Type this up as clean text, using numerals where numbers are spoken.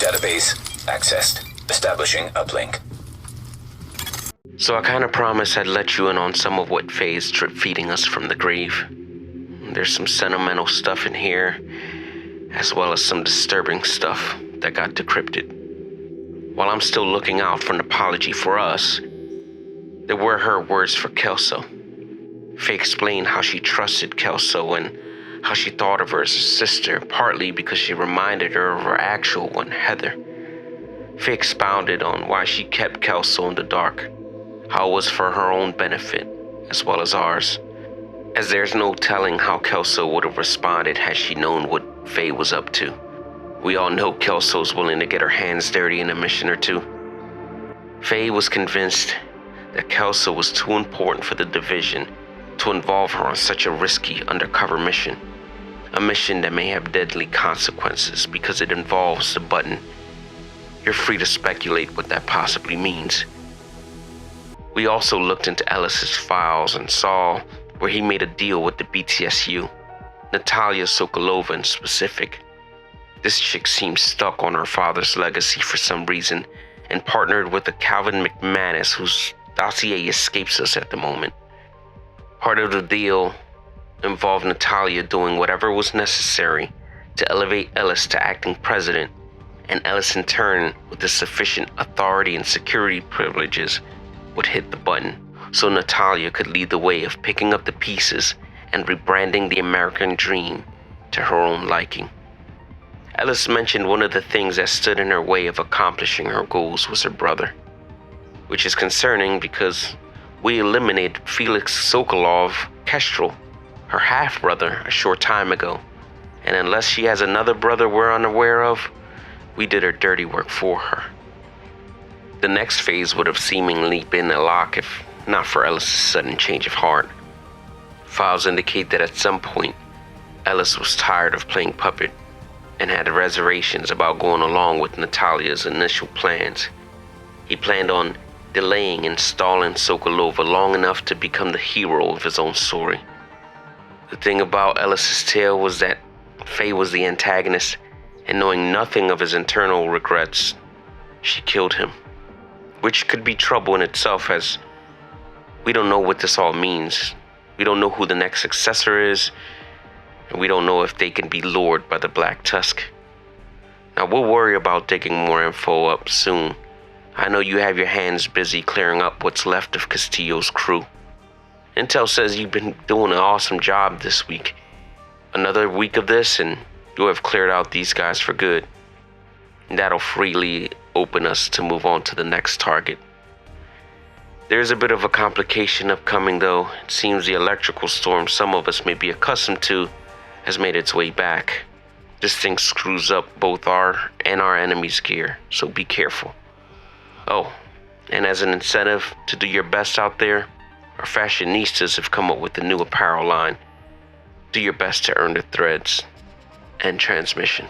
Database accessed. Establishing uplink. So I kind of promised I'd let you in on some of what Faye is drip feeding us from the grave. There's some sentimental stuff in here, as well as some disturbing stuff that got decrypted. While I'm still looking out for an apology for us, there were her words for Kelso. Faye explained how she trusted Kelso and how she thought of her as a sister, partly because she reminded her of her actual one, Heather. Faye expounded on why she kept Kelso in the dark, how it was for her own benefit, as well as ours, as there's no telling how Kelso would have responded had she known what Faye was up to. We all know Kelso's willing to get her hands dirty in a mission or two. Faye was convinced that Kelso was too important for the division to involve her on such a risky undercover mission. A mission that may have deadly consequences because it involves the button. You're free to speculate what that possibly means. We also looked into Ellis's files and saw where he made a deal with the BTSU, Natalia Sokolova in specific. This chick seems stuck on her father's legacy for some reason and partnered with a Calvin McManus whose dossier escapes us at the moment. Part of the deal involved Natalia doing whatever was necessary to elevate Ellis to acting president, and Ellis in turn, with the sufficient authority and security privileges, would hit the button so Natalia could lead the way of picking up the pieces and rebranding the American dream to her own liking. Ellis mentioned one of the things that stood in her way of accomplishing her goals was her brother, which is concerning because we eliminated Felix Sokolov Kestrel, her half-brother, a short time ago, and unless she has another brother we're unaware of, we did her dirty work for her. The next phase would have seemingly been a lock if not for Ellis' sudden change of heart. Files indicate that at some point, Ellis was tired of playing puppet and had reservations about going along with Natalia's initial plans. He planned on delaying and stalling Sokolova long enough to become the hero of his own story. The thing about Ellis's tale was that Faye was the antagonist, and knowing nothing of his internal regrets, she killed him. Which could be trouble in itself, as we don't know what this all means. We don't know who the next successor is, and we don't know if they can be lured by the Black Tusk. Now, we'll worry about digging more info up soon. I know you have your hands busy clearing up what's left of Castillo's crew. Intel says you've been doing an awesome job this week. Another week of this, and you'll have cleared out these guys for good. And that'll freely open us to move on to the next target. There's a bit of a complication upcoming, though. It seems the electrical storm some of us may be accustomed to has made its way back. This thing screws up both our and our enemy's gear, so be careful. Oh, and as an incentive to do your best out there, our fashionistas have come up with a new apparel line. Do your best to earn the threads and transmission.